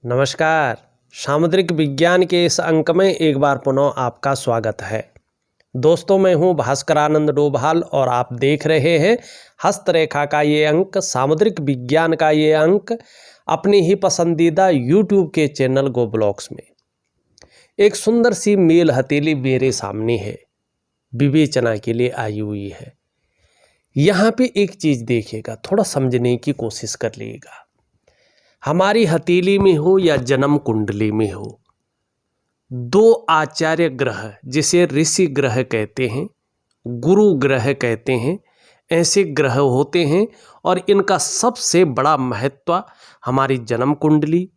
नमस्कार। सामुद्रिक विज्ञान के इस अंक में एक बार पुनः आपका स्वागत है। दोस्तों, मैं हूं भास्करानंद डोभाल और आप देख रहे हैं हस्तरेखा का ये अंक, सामुद्रिक विज्ञान का ये अंक अपनी ही पसंदीदा YouTube के चैनल गो ब्लॉग्स में। एक सुंदर सी मेल हथेली मेरे सामने है, विवेचना के लिए आई हुई है। यहाँ पे एक चीज़ देखिएगा, थोड़ा समझने की कोशिश कर लीजिएगा। हमारी हथेली में हो या जन्म कुंडली में हो, दो आचार्य ग्रह जिसे ऋषि ग्रह कहते हैं, गुरु ग्रह कहते हैं, ऐसे ग्रह होते हैं और इनका सबसे बड़ा महत्व हमारी जन्म कुंडली,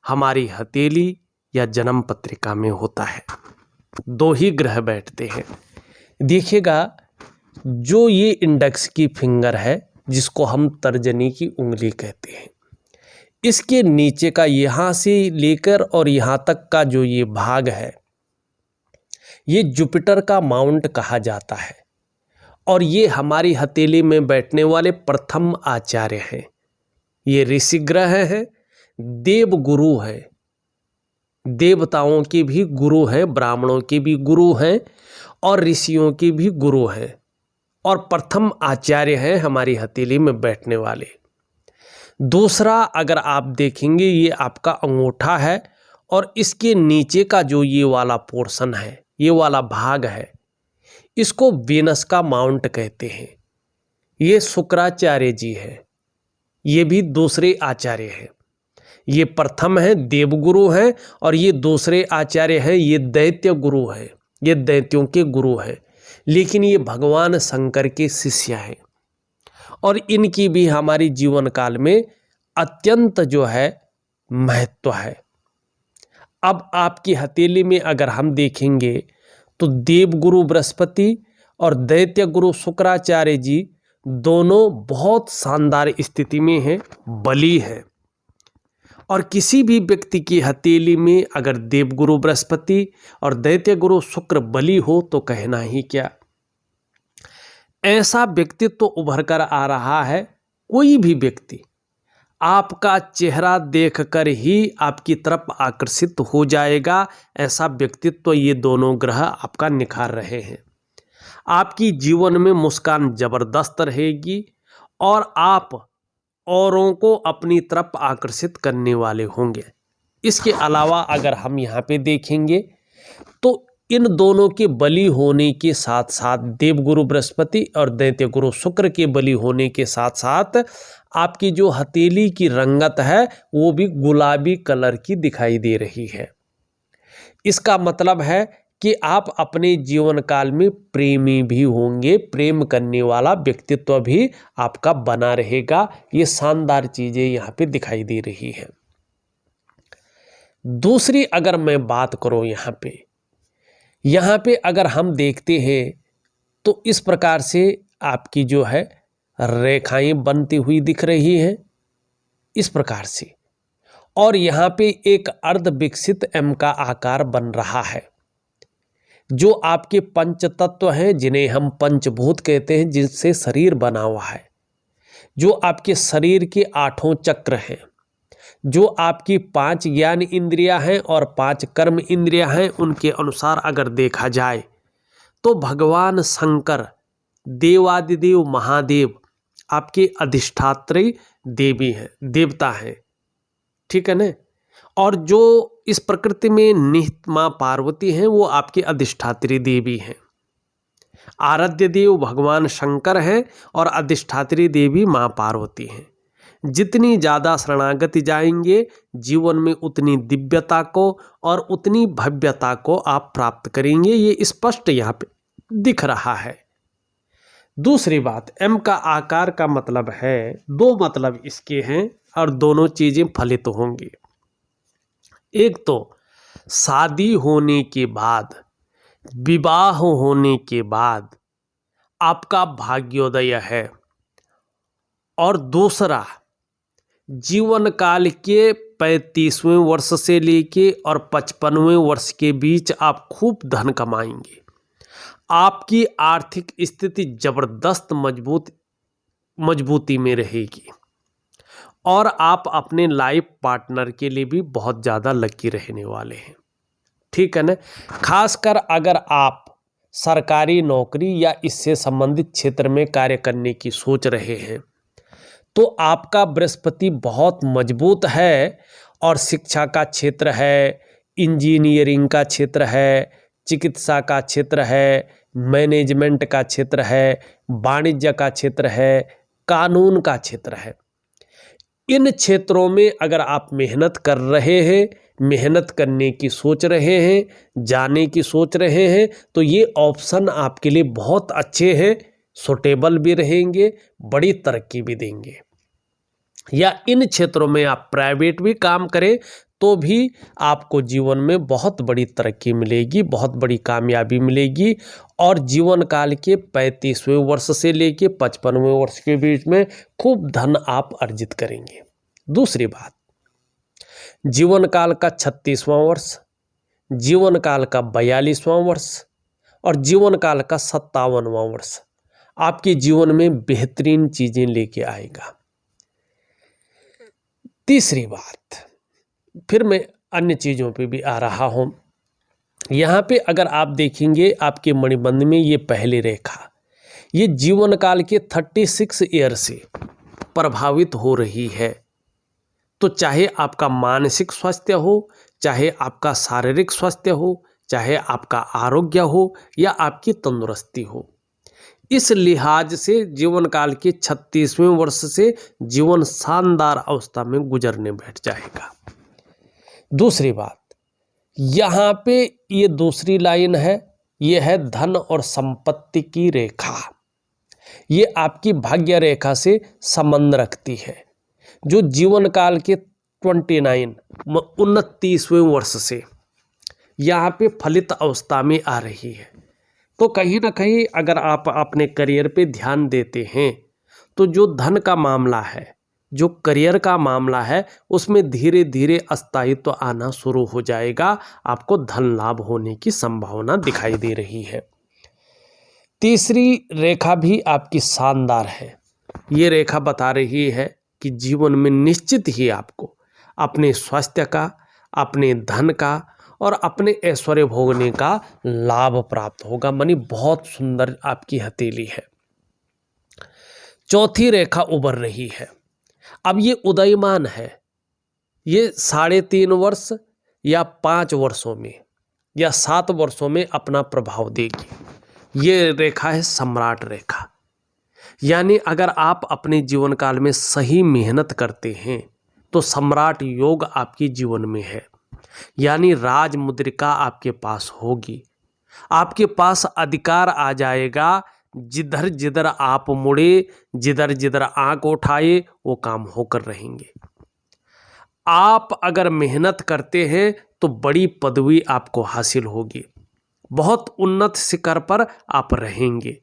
हमारी हथेली या जन्म पत्रिका में होता है। दो ही ग्रह बैठते हैं। देखिएगा, जो ये इंडेक्स की फिंगर है जिसको हम तर्जनी की उंगली कहते हैं, इसके नीचे का यहाँ से लेकर और यहाँ तक का जो ये भाग है, ये जुपिटर का माउंट कहा जाता है और ये हमारी हथेली में बैठने वाले प्रथम आचार्य हैं। ये ऋषि ग्रह है, देव गुरु है, देवताओं के भी गुरु हैं, ब्राह्मणों के भी गुरु हैं और ऋषियों के भी गुरु हैं और प्रथम आचार्य हैं हमारी हथेली में बैठने वाले। दूसरा, अगर आप देखेंगे, ये आपका अंगूठा है और इसके नीचे का जो ये वाला पोर्शन है, ये वाला भाग है, इसको वेनस का माउंट कहते हैं। ये शुक्राचार्य जी है, ये भी दूसरे आचार्य हैं। ये प्रथम है, देवगुरु हैं और ये दूसरे आचार्य हैं, ये दैत्य गुरु हैं, ये दैत्यों के गुरु हैं, लेकिन ये भगवान शंकर के शिष्य हैं और इनकी भी हमारी जीवन काल में अत्यंत जो है महत्व है। अब आपकी हथेली में अगर हम देखेंगे तो देवगुरु बृहस्पति और दैत्य गुरु शुक्राचार्य जी दोनों बहुत शानदार स्थिति में हैं, बली हैं। और किसी भी व्यक्ति की हथेली में अगर देवगुरु बृहस्पति और दैत्य गुरु शुक्र बली हो तो कहना ही क्या। ऐसा व्यक्तित्व तो उभर कर आ रहा है। कोई भी व्यक्ति आपका चेहरा देखकर ही आपकी तरफ आकर्षित हो जाएगा। ऐसा व्यक्तित्व ये दोनों ग्रह आपका निखार रहे हैं। आपकी जीवन में मुस्कान जबरदस्त रहेगी और आप औरों को अपनी तरफ आकर्षित करने वाले होंगे। इसके अलावा अगर हम यहाँ पे देखेंगे तो इन दोनों के बलि होने के साथ साथ, देवगुरु बृहस्पति और दैत्य गुरु शुक्र के बलि होने के साथ साथ, आपकी जो हथेली की रंगत है वो भी गुलाबी कलर की दिखाई दे रही है। इसका मतलब है कि आप अपने जीवन काल में प्रेमी भी होंगे, प्रेम करने वाला व्यक्तित्व भी आपका बना रहेगा। ये शानदार चीजें यहाँ पे दिखाई दे रही है। दूसरी अगर मैं बात करूँ, यहाँ पे अगर हम देखते हैं तो इस प्रकार से आपकी जो है रेखाएं बनती हुई दिख रही हैं, इस प्रकार से। और यहाँ पे एक अर्ध विकसित एम का आकार बन रहा है। जो आपके पंच तत्व हैं, जिन्हें हम पंचभूत कहते हैं, जिनसे शरीर बना हुआ है, जो आपके शरीर के 8 चक्र हैं, जो आपकी 5 ज्ञान इंद्रियां हैं और 5 कर्म इंद्रियां हैं, उनके अनुसार अगर देखा जाए तो भगवान शंकर, देवादिदेव महादेव आपके अधिष्ठात्री देवी हैं, देवता हैं, ठीक है ना। और जो इस प्रकृति में निहित माँ पार्वती हैं, वो आपके अधिष्ठात्री देवी हैं। आराध्य देव भगवान शंकर हैं और अधिष्ठात्री देवी माँ पार्वती हैं। जितनी ज़्यादा शरणागति जाएंगे, जीवन में उतनी दिव्यता को और उतनी भव्यता को आप प्राप्त करेंगे। ये स्पष्ट यहाँ पे दिख रहा है। दूसरी बात, एम का आकार का मतलब है, 2 मतलब इसके हैं और दोनों चीज़ें फलित होंगी। एक तो शादी होने के बाद, विवाह होने के बाद आपका भाग्योदय है, और दूसरा जीवन काल के 35वें वर्ष से लेके और 55वें वर्ष के बीच आप खूब धन कमाएंगे। आपकी आर्थिक स्थिति जबरदस्त मजबूती में रहेगी और आप अपने लाइफ पार्टनर के लिए भी बहुत ज़्यादा लकी रहने वाले हैं। ठीक है ना। खासकर अगर आप सरकारी नौकरी या इससे संबंधित क्षेत्र में कार्य करने की सोच रहे हैं तो आपका बृहस्पति बहुत मजबूत है और शिक्षा का क्षेत्र है, इंजीनियरिंग का क्षेत्र है, चिकित्सा का क्षेत्र है, मैनेजमेंट का क्षेत्र है, वाणिज्य का क्षेत्र है, कानून का क्षेत्र है। इन क्षेत्रों में अगर आप मेहनत कर रहे हैं, मेहनत करने की सोच रहे हैं, जाने की सोच रहे हैं तो ये ऑप्शन आपके लिए बहुत अच्छे हैं, सूटेबल भी रहेंगे, बड़ी तरक्की भी देंगे। या इन क्षेत्रों में आप प्राइवेट भी काम करें तो भी आपको जीवन में बहुत बड़ी तरक्की मिलेगी, बहुत बड़ी कामयाबी मिलेगी और जीवन काल के 35वें वर्ष से लेके 55वें वर्ष के बीच में खूब धन आप अर्जित करेंगे। दूसरी बात, जीवन काल का 36वां वर्ष, जीवन काल का 42वां वर्ष और जीवन काल का 57वां वर्ष आपके जीवन में बेहतरीन चीजें लेके आएगा। तीसरी बात, फिर मैं अन्य चीज़ों पे भी आ रहा हूँ। यहाँ पे अगर आप देखेंगे आपके मणिबंध में ये पहली रेखा, ये जीवन काल के 36 ईयर से प्रभावित हो रही है। तो चाहे आपका मानसिक स्वास्थ्य हो, चाहे आपका शारीरिक स्वास्थ्य हो, चाहे आपका आरोग्य हो या आपकी तंदुरुस्ती हो, इस लिहाज से जीवन काल के 36वें वर्ष से जीवन शानदार अवस्था में गुजरने बैठ जाएगा। दूसरी बात, यहाँ पे ये दूसरी लाइन है, ये है धन और संपत्ति की रेखा। ये आपकी भाग्य रेखा से संबंध रखती है, जो जीवन काल के 29वें वर्ष से यहाँ पे फलित अवस्था में आ रही है। तो कहीं ना कहीं अगर आप अपने करियर पे ध्यान देते हैं तो जो धन का मामला है, जो करियर का मामला है, उसमें धीरे धीरे स्थायित्व आना शुरू हो जाएगा। आपको धन लाभ होने की संभावना दिखाई दे रही है। तीसरी रेखा भी आपकी शानदार है। ये रेखा बता रही है कि जीवन में निश्चित ही आपको अपने स्वास्थ्य का, अपने धन का और अपने ऐश्वर्य भोगने का लाभ प्राप्त होगा। मानी बहुत सुंदर आपकी हथेली है। चौथी रेखा उभर रही है। अब ये उदयमान है, ये 3.5 वर्ष या 5 वर्षों में या 7 वर्षों में अपना प्रभाव देगी। ये रेखा है सम्राट रेखा। यानी अगर आप अपने जीवन काल में सही मेहनत करते हैं तो सम्राट योग आपके जीवन में है। यानी राज मुद्रिका आपके पास होगी, आपके पास अधिकार आ जाएगा। जिधर जिधर आप मुड़े, जिधर जिधर आंख उठाए, वो काम होकर रहेंगे। आप अगर मेहनत करते हैं तो बड़ी पदवी आपको हासिल होगी, बहुत उन्नत शिखर पर आप रहेंगे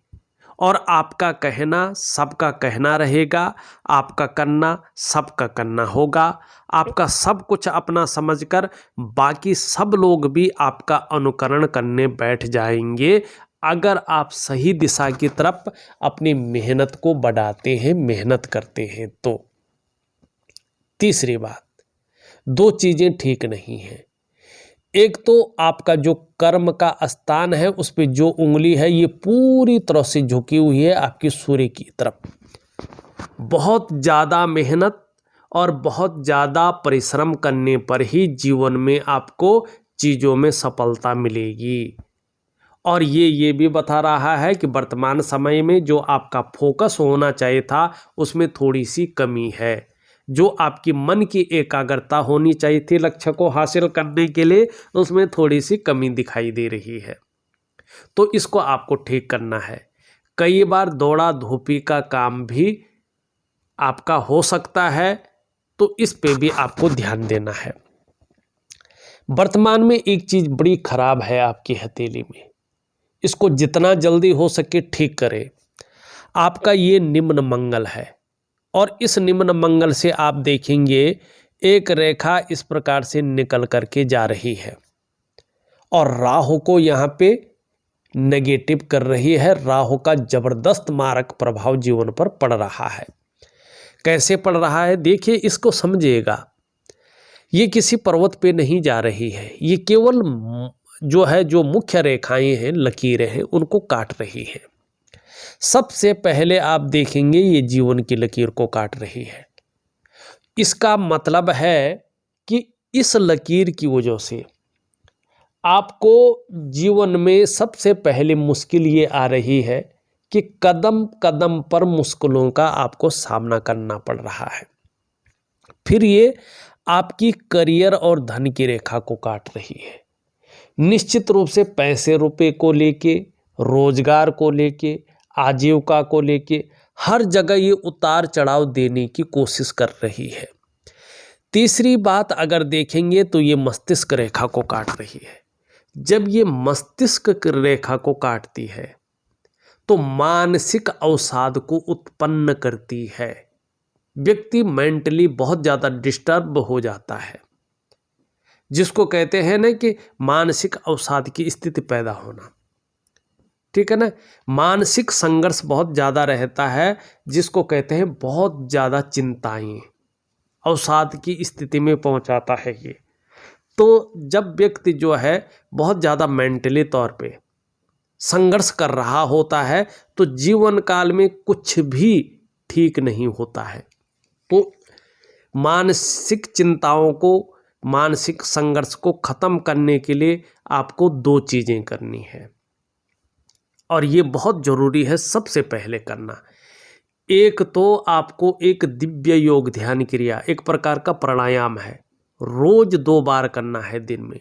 और आपका कहना सबका कहना रहेगा, आपका करना सबका करना होगा। आपका सब कुछ अपना समझकर बाकी सब लोग भी आपका अनुकरण करने बैठ जाएंगे, अगर आप सही दिशा की तरफ अपनी मेहनत को बढ़ाते हैं, मेहनत करते हैं तो। तीसरी बात, 2 चीज़ें ठीक नहीं हैं। एक तो आपका जो कर्म का स्थान है उस पे जो उंगली है ये पूरी तरह से झुकी हुई है आपकी सूर्य की तरफ। बहुत ज़्यादा मेहनत और बहुत ज़्यादा परिश्रम करने पर ही जीवन में आपको चीज़ों में सफलता मिलेगी। और ये भी बता रहा है कि वर्तमान समय में जो आपका फोकस होना चाहिए था उसमें थोड़ी सी कमी है। जो आपकी मन की एकाग्रता होनी चाहिए थी लक्ष्य को हासिल करने के लिए, उसमें थोड़ी सी कमी दिखाई दे रही है। तो इसको आपको ठीक करना है। कई बार दौड़ा धूपी का काम भी आपका हो सकता है, तो इस पे भी आपको ध्यान देना है। वर्तमान में एक चीज़ बड़ी खराब है आपकी हथेली में, इसको जितना जल्दी हो सके ठीक करें। आपका ये निम्न मंगल है और इस निम्न मंगल से आप देखेंगे एक रेखा इस प्रकार से निकल करके जा रही है और राहु को यहाँ पे नेगेटिव कर रही है। राहु का जबरदस्त मारक प्रभाव जीवन पर पड़ रहा है। कैसे पड़ रहा है देखिए, इसको समझिएगा। ये किसी पर्वत पे नहीं जा रही है, ये केवल जो है जो मुख्य रेखाएं हैं, लकीरें हैं, उनको काट रही है। सबसे पहले आप देखेंगे ये जीवन की लकीर को काट रही है। इसका मतलब है कि इस लकीर की वजह से आपको जीवन में सबसे पहले मुश्किल ये आ रही है कि कदम कदम पर मुश्किलों का आपको सामना करना पड़ रहा है। फिर ये आपकी करियर और धन की रेखा को काट रही है। निश्चित रूप से पैसे रुपए को लेके, रोजगार को लेके, आजीविका को लेके हर जगह ये उतार चढ़ाव देने की कोशिश कर रही है। तीसरी बात अगर देखेंगे तो ये मस्तिष्क रेखा को काट रही है। जब ये मस्तिष्क रेखा को काटती है तो मानसिक अवसाद को उत्पन्न करती है। व्यक्ति मेंटली बहुत ज़्यादा डिस्टर्ब हो जाता है, जिसको कहते हैं ना कि मानसिक अवसाद की स्थिति पैदा होना, ठीक है ना। मानसिक संघर्ष बहुत ज़्यादा रहता है, जिसको कहते हैं बहुत ज़्यादा चिंताएं, अवसाद की स्थिति में पहुंचाता है ये। तो जब व्यक्ति जो है बहुत ज़्यादा मेंटली तौर पे संघर्ष कर रहा होता है तो जीवन काल में कुछ भी ठीक नहीं होता है। तो मानसिक चिंताओं को, मानसिक संघर्ष को खत्म करने के लिए आपको दो चीज़ें करनी है, और ये बहुत ज़रूरी है सबसे पहले करना। एक तो आपको एक दिव्य योग ध्यान क्रिया, एक प्रकार का प्राणायाम है, रोज 2 बार करना है दिन में।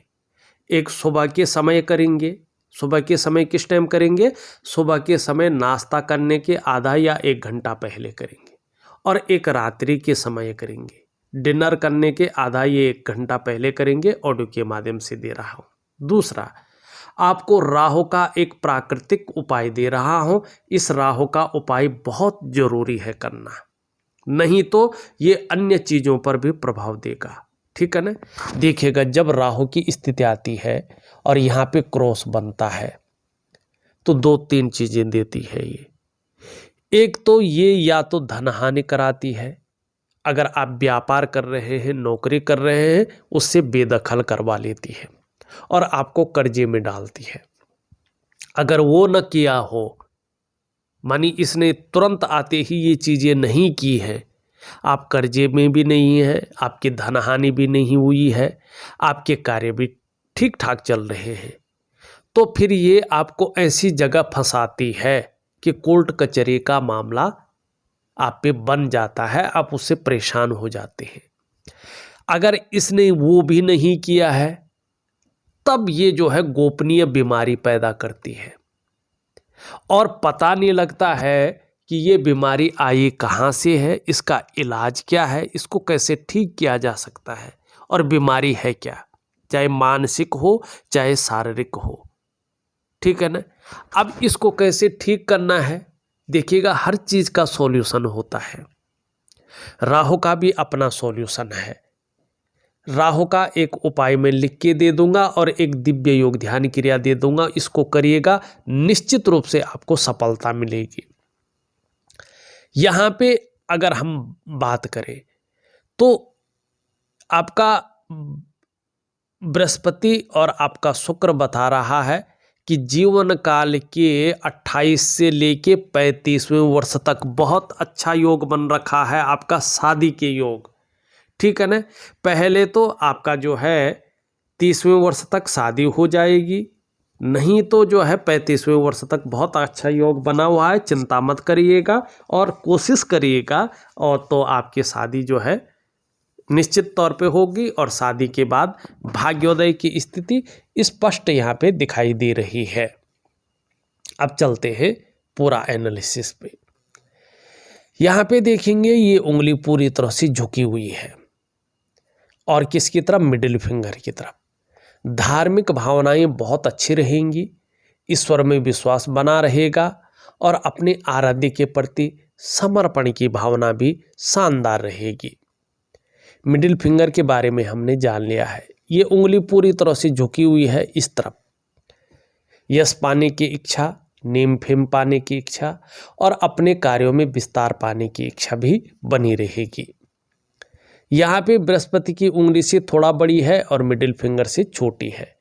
एक सुबह के समय करेंगे। सुबह के समय किस टाइम करेंगे? सुबह के समय नाश्ता करने के आधा या 1 घंटा पहले करेंगे, और एक रात्रि के समय करेंगे। डिनर करने के आधा या 1 घंटा पहले करेंगे। ऑडियो के माध्यम से दे रहा हूँ। दूसरा, आपको राहु का एक प्राकृतिक उपाय दे रहा हूँ। इस राहु का उपाय बहुत जरूरी है करना, नहीं तो ये अन्य चीज़ों पर भी प्रभाव देगा, ठीक है ना। देखिएगा, जब राहु की स्थिति आती है और यहाँ पे क्रॉस बनता है तो 2-3 चीज़ें देती है ये। एक तो ये या तो धन हानि कराती है, अगर आप व्यापार कर रहे हैं, नौकरी कर रहे हैं, उससे बेदखल करवा लेती है और आपको कर्जे में डालती है। अगर वो न किया हो, मानी इसने तुरंत आते ही ये चीज़ें नहीं की है, आप कर्जे में भी नहीं है, आपकी धन हानि भी नहीं हुई है, आपके कार्य भी ठीक ठाक चल रहे हैं, तो फिर ये आपको ऐसी जगह फंसाती है कि कोर्ट कचहरी का मामला आप पे बन जाता है, आप उससे परेशान हो जाते हैं। अगर इसने वो भी नहीं किया है, तब ये जो है गोपनीय बीमारी पैदा करती है और पता नहीं लगता है कि ये बीमारी आई कहाँ से है, इसका इलाज क्या है, इसको कैसे ठीक किया जा सकता है, और बीमारी है क्या, चाहे मानसिक हो चाहे शारीरिक हो, ठीक है ना। अब इसको कैसे ठीक करना है, देखिएगा, हर चीज़ का सॉल्यूशन होता है। राहु का भी अपना सॉल्यूशन है। राहु का एक उपाय मैं लिख के दे दूंगा और एक दिव्य योग ध्यान क्रिया दे दूंगा। इसको करिएगा, निश्चित रूप से आपको सफलता मिलेगी। यहाँ पे अगर हम बात करें तो आपका बृहस्पति और आपका शुक्र बता रहा है कि जीवन काल के 28 से लेके 35वें वर्ष तक बहुत अच्छा योग बन रखा है आपका, शादी के योग, ठीक है ना। पहले तो आपका जो है 30वें वर्ष तक शादी हो जाएगी, नहीं तो जो है 35वें वर्ष तक बहुत अच्छा योग बना हुआ है। चिंता मत करिएगा और कोशिश करिएगा, और तो आपकी शादी जो है निश्चित तौर पे होगी, और शादी के बाद भाग्योदय की स्थिति स्पष्ट यहाँ पे दिखाई दे रही है। अब चलते हैं पूरा एनालिसिस पे। यहाँ पे देखेंगे ये उंगली पूरी तरह से झुकी हुई है, और किसकी तरफ? मिडिल फिंगर की तरफ। धार्मिक भावनाएं बहुत अच्छी रहेंगी, ईश्वर में विश्वास बना रहेगा, और अपने आराध्य के प्रति समर्पण की भावना भी शानदार रहेगी। मिडिल फिंगर के बारे में हमने जान लिया है। ये उंगली पूरी तरह से झुकी हुई है इस तरफ। यश पाने की इच्छा, नेम फेम पाने की इच्छा और अपने कार्यों में विस्तार पाने की इच्छा भी बनी रहेगी। यहाँ पे बृहस्पति की उंगली से थोड़ा बड़ी है और मिडिल फिंगर से छोटी है।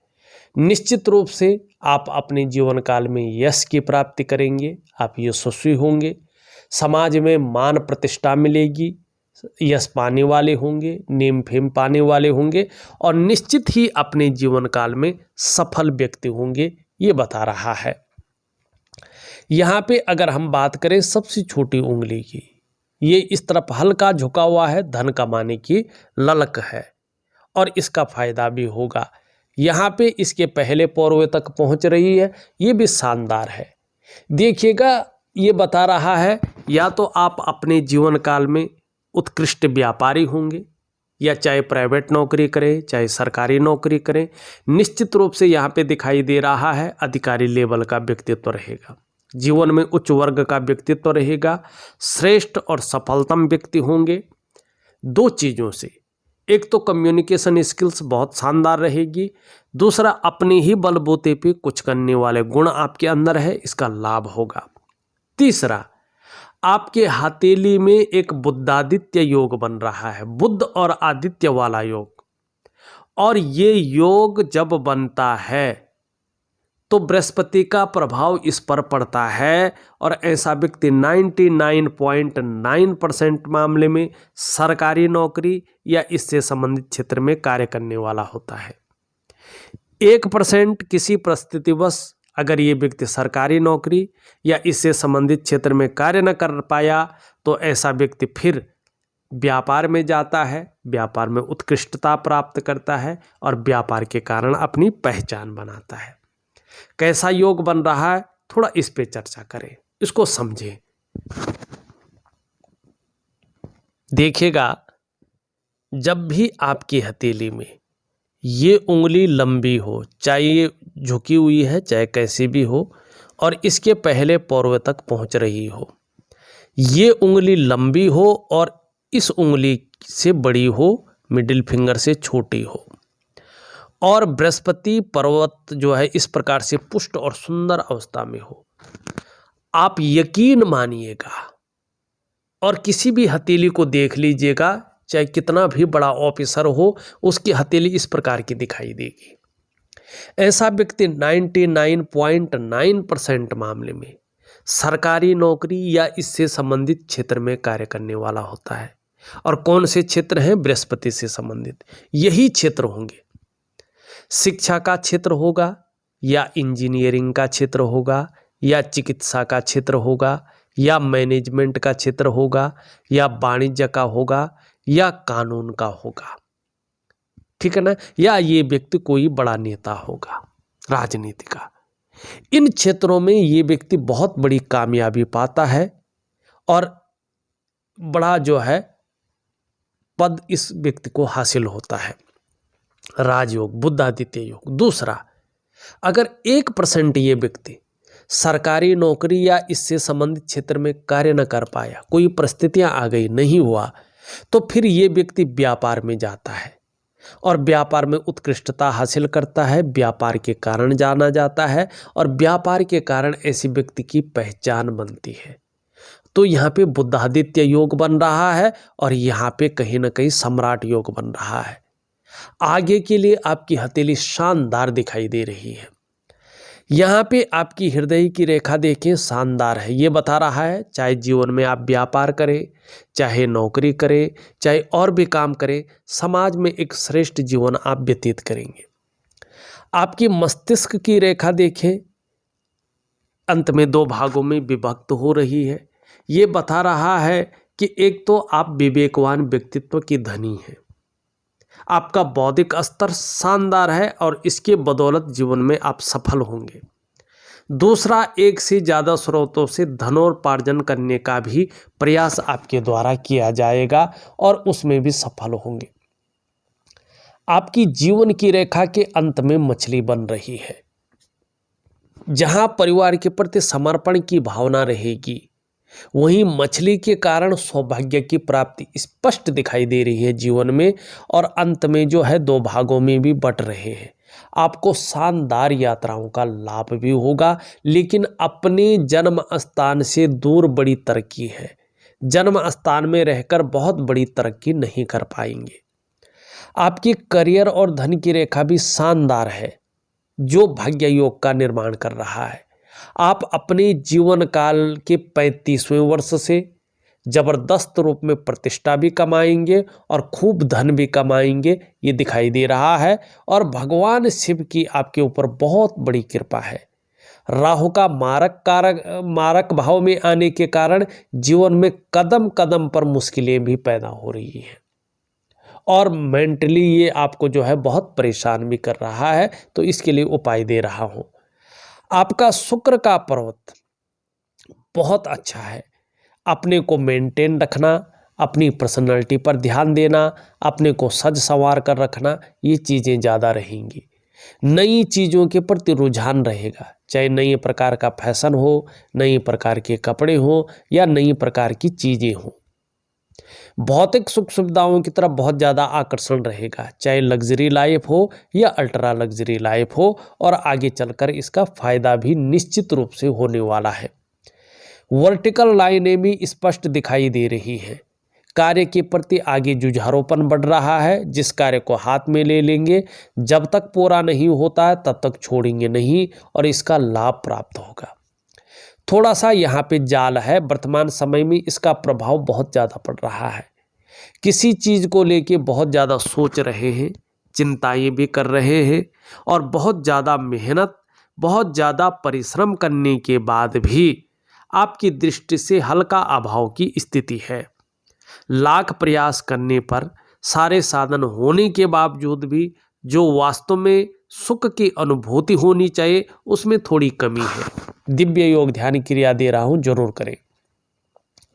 निश्चित रूप से आप अपने जीवन काल में यश की प्राप्ति करेंगे, आप यशस्वी होंगे, समाज में मान प्रतिष्ठा मिलेगी, यश पाने वाले होंगे, नेम फेम पाने वाले होंगे और निश्चित ही अपने जीवन काल में सफल व्यक्ति होंगे, ये बता रहा है। यहाँ पे अगर हम बात करें सबसे छोटी उंगली की, ये इस तरफ हल्का झुका हुआ है, धन कमाने की ललक है और इसका फायदा भी होगा। यहाँ पे इसके पहले पौरवे तक पहुँच रही है, ये भी शानदार है। देखिएगा, ये बता रहा है या तो आप अपने जीवन काल में उत्कृष्ट व्यापारी होंगे या चाहे प्राइवेट नौकरी करें चाहे सरकारी नौकरी करें, निश्चित रूप से यहाँ पे दिखाई दे रहा है अधिकारी लेवल का व्यक्तित्व रहेगा, जीवन में उच्च वर्ग का व्यक्तित्व रहेगा, श्रेष्ठ और सफलतम व्यक्ति होंगे। दो चीज़ों से, एक तो कम्युनिकेशन स्किल्स बहुत शानदार रहेगी, दूसरा अपने ही बलबूते पे कुछ करने वाले गुण आपके अंदर है, इसका लाभ होगा। तीसरा, आपके हथेली में एक बुद्धादित्य योग बन रहा है, बुद्ध और आदित्य वाला योग, और ये योग जब बनता है तो बृहस्पति का प्रभाव इस पर पड़ता है और ऐसा व्यक्ति 99.9% मामले में सरकारी नौकरी या इससे संबंधित क्षेत्र में कार्य करने वाला होता है। 1% किसी परिस्थितिवश अगर ये व्यक्ति सरकारी नौकरी या इससे संबंधित क्षेत्र में कार्य न कर पाया तो ऐसा व्यक्ति फिर व्यापार में जाता है, व्यापार में उत्कृष्टता प्राप्त करता है और व्यापार के कारण अपनी पहचान बनाता है। कैसा योग बन रहा है, थोड़ा इस पे चर्चा करें, इसको समझें। देखिएगा, जब भी आपकी हथेली में ये उंगली लंबी हो, चाहे ये झुकी हुई है चाहे कैसी भी हो, और इसके पहले पौरवे तक पहुंच रही हो, ये उंगली लंबी हो और इस उंगली से बड़ी हो, मिडिल फिंगर से छोटी हो, और बृहस्पति पर्वत जो है इस प्रकार से पुष्ट और सुंदर अवस्था में हो, आप यकीन मानिएगा और किसी भी हथेली को देख लीजिएगा, चाहे कितना भी बड़ा ऑफिसर हो, उसकी हथेली इस प्रकार की दिखाई देगी। ऐसा व्यक्ति 99.9% मामले में सरकारी नौकरी या इससे संबंधित क्षेत्र में कार्य करने वाला होता है। और कौन से क्षेत्र हैं? बृहस्पति से संबंधित यही क्षेत्र होंगे। शिक्षा का क्षेत्र होगा या इंजीनियरिंग का क्षेत्र होगा या चिकित्सा का क्षेत्र होगा या मैनेजमेंट का क्षेत्र होगा या वाणिज्य का होगा या कानून का होगा, ठीक है ना, या ये व्यक्ति कोई बड़ा नेता होगा, राजनीति का। इन क्षेत्रों में ये व्यक्ति बहुत बड़ी कामयाबी पाता है और बड़ा जो है पद इस व्यक्ति को हासिल होता है। राजयोग, बुद्धादित्य योग। दूसरा, अगर 1% ये व्यक्ति सरकारी नौकरी या इससे संबंधित क्षेत्र में कार्य न कर पाया, कोई परिस्थितियां आ गई, नहीं हुआ, तो फिर ये व्यक्ति व्यापार में जाता है और व्यापार में उत्कृष्टता हासिल करता है, व्यापार के कारण जाना जाता है और व्यापार के कारण ऐसे व्यक्ति की पहचान बनती है। तो यहाँ पे बुद्धादित्य योग बन रहा है और यहाँ पे कहीं ना कहीं सम्राट योग बन रहा है। आगे के लिए आपकी हथेली शानदार दिखाई दे रही है। यहाँ पे आपकी हृदय की रेखा देखें, शानदार है। ये बता रहा है चाहे जीवन में आप व्यापार करें, चाहे नौकरी करें, चाहे और भी काम करें, समाज में एक श्रेष्ठ जीवन आप व्यतीत करेंगे। आपकी मस्तिष्क की रेखा देखें, अंत में 2 भागों में विभक्त हो रही है। ये बता रहा है कि एक तो आप विवेकवान व्यक्तित्व की धनी हैं, आपका बौद्धिक स्तर शानदार है और इसके बदौलत जीवन में आप सफल होंगे। दूसरा, एक से ज़्यादा स्रोतों से धनोपार्जन करने का भी प्रयास आपके द्वारा किया जाएगा और उसमें भी सफल होंगे। आपकी जीवन की रेखा के अंत में मछली बन रही है। जहां परिवार के प्रति समर्पण की भावना रहेगी, वहीं मछली के कारण सौभाग्य की प्राप्ति स्पष्ट दिखाई दे रही है जीवन में, और अंत में जो है 2 भागों में भी बट रहे हैं। आपको शानदार यात्राओं का लाभ भी होगा, लेकिन अपने जन्म स्थान से दूर बड़ी तरक्की है। जन्म स्थान में रहकर बहुत बड़ी तरक्की नहीं कर पाएंगे। आपकी करियर और धन की रेखा भी शानदार है, जो भाग्य योग का निर्माण कर रहा है। आप अपने जीवन काल के 35वें वर्ष से जबरदस्त रूप में प्रतिष्ठा भी कमाएंगे और खूब धन भी कमाएंगे, ये दिखाई दे रहा है। और भगवान शिव की आपके ऊपर बहुत बड़ी कृपा है। राहु का मारक भाव में आने के कारण जीवन में कदम कदम पर मुश्किलें भी पैदा हो रही हैं और मेंटली ये आपको जो है बहुत परेशान भी कर रहा है, तो इसके लिए उपाय दे रहा हूं। आपका शुक्र का पर्वत बहुत अच्छा है। अपने को मेंटेन रखना, अपनी पर्सनैलिटी पर ध्यान देना, अपने को सज संवार कर रखना, ये चीज़ें ज़्यादा रहेंगी। नई चीज़ों के प्रति रुझान रहेगा, चाहे नए प्रकार का फैशन हो, नए प्रकार के कपड़े हो या नई प्रकार की चीज़ें हों। भौतिक सुख सुविधाओं की तरफ बहुत ज़्यादा आकर्षण रहेगा, चाहे लग्जरी लाइफ हो या अल्ट्रा लग्जरी लाइफ हो, और आगे चलकर इसका फायदा भी निश्चित रूप से होने वाला है। वर्टिकल लाइनें भी स्पष्ट दिखाई दे रही हैं। कार्य के प्रति आगे जुझारूपन बढ़ रहा है। जिस कार्य को हाथ में ले लेंगे, जब तक पूरा नहीं होता है तब तक छोड़ेंगे नहीं और इसका लाभ प्राप्त होगा। थोड़ा सा यहाँ पे जाल है, वर्तमान समय में इसका प्रभाव बहुत ज़्यादा पड़ रहा है। किसी चीज़ को लेके बहुत ज़्यादा सोच रहे हैं, चिंताएं भी कर रहे हैं और बहुत ज़्यादा मेहनत, बहुत ज़्यादा परिश्रम करने के बाद भी आपकी दृष्टि से हल्का अभाव की स्थिति है। लाख प्रयास करने पर सारे साधन होने के बावजूद भी जो वास्तव में सुख की अनुभूति होनी चाहिए, उसमें थोड़ी कमी है। दिव्य योग ध्यान क्रिया दे रहा हूं, जरूर करें।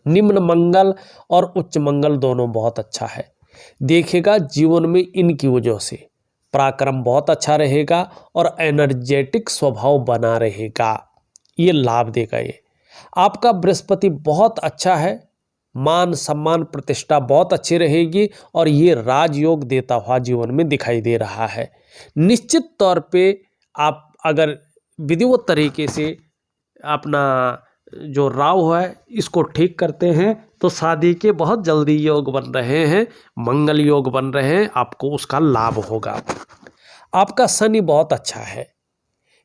निम्न मंगल और उच्च मंगल दोनों बहुत अच्छा है। देखिएगा जीवन में इनकी वजह से पराक्रम बहुत अच्छा रहेगा और एनर्जेटिक स्वभाव बना रहेगा, ये लाभ देगा। ये आपका बृहस्पति बहुत अच्छा है, मान सम्मान प्रतिष्ठा बहुत अच्छी रहेगी और ये राजयोग देता हुआ जीवन में दिखाई दे रहा है। निश्चित तौर पे आप अगर विधिवत तरीके से अपना जो राहु है इसको ठीक करते हैं तो शादी के बहुत जल्दी योग बन रहे हैं, मंगल योग बन रहे हैं, आपको उसका लाभ होगा। आपका शनि बहुत अच्छा है,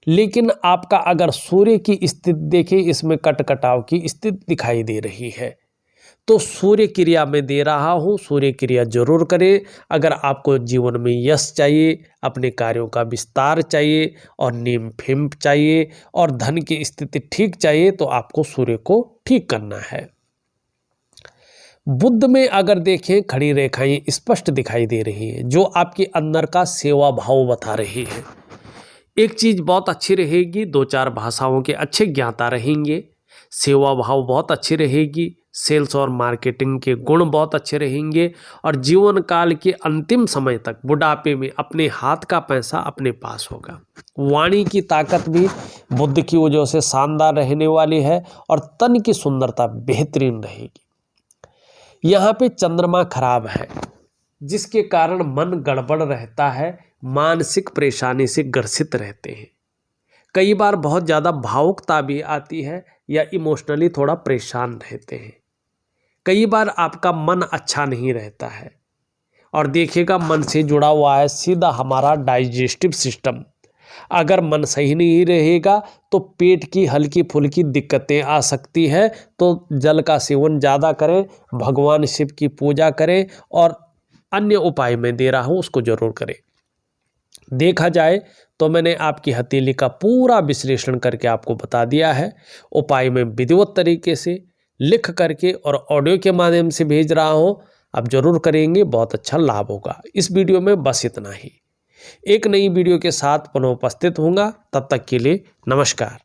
लेकिन आपका अगर सूर्य की स्थिति देखें, इसमें कटकटाव की स्थिति दिखाई दे रही है, तो सूर्य क्रिया में दे रहा हूँ, सूर्य क्रिया जरूर करें। अगर आपको जीवन में यश चाहिए, अपने कार्यों का विस्तार चाहिए और नेम फेम चाहिए और धन की स्थिति ठीक चाहिए, तो आपको सूर्य को ठीक करना है। बुध में अगर देखें, खड़ी रेखाएं स्पष्ट दिखाई दे रही है, जो आपके अंदर का सेवा भाव बता रही है। एक चीज़ बहुत अच्छी रहेगी, 2-4 भाषाओं के अच्छे ज्ञाता रहेंगे, सेवा भाव बहुत अच्छी रहेगी, सेल्स और मार्केटिंग के गुण बहुत अच्छे रहेंगे और जीवन काल के अंतिम समय तक बुढ़ापे में अपने हाथ का पैसा अपने पास होगा। वाणी की ताकत भी बुद्ध की वजह से शानदार रहने वाली है और तन की सुंदरता बेहतरीन रहेगी। यहाँ पे चंद्रमा खराब है, जिसके कारण मन गड़बड़ रहता है, मानसिक परेशानी से ग्रसित रहते हैं। कई बार बहुत ज़्यादा भावुकता भी आती है या इमोशनली थोड़ा परेशान रहते हैं। कई बार आपका मन अच्छा नहीं रहता है और देखिएगा मन से जुड़ा हुआ है सीधा हमारा डाइजेस्टिव सिस्टम। अगर मन सही नहीं रहेगा तो पेट की हल्की फुल्की दिक्कतें आ सकती है। तो जल का सेवन ज़्यादा करें, भगवान शिव की पूजा करें और अन्य उपाय मैं दे रहा हूँ उसको जरूर करें। देखा जाए तो मैंने आपकी हथेली का पूरा विश्लेषण करके आपको बता दिया है। उपाय में विधिवत तरीके से लिख करके और ऑडियो के माध्यम से भेज रहा हूँ, आप जरूर करेंगे, बहुत अच्छा लाभ होगा। इस वीडियो में बस इतना ही। एक नई वीडियो के साथ पुनः उपस्थित होऊंगा, तब तक के लिए नमस्कार।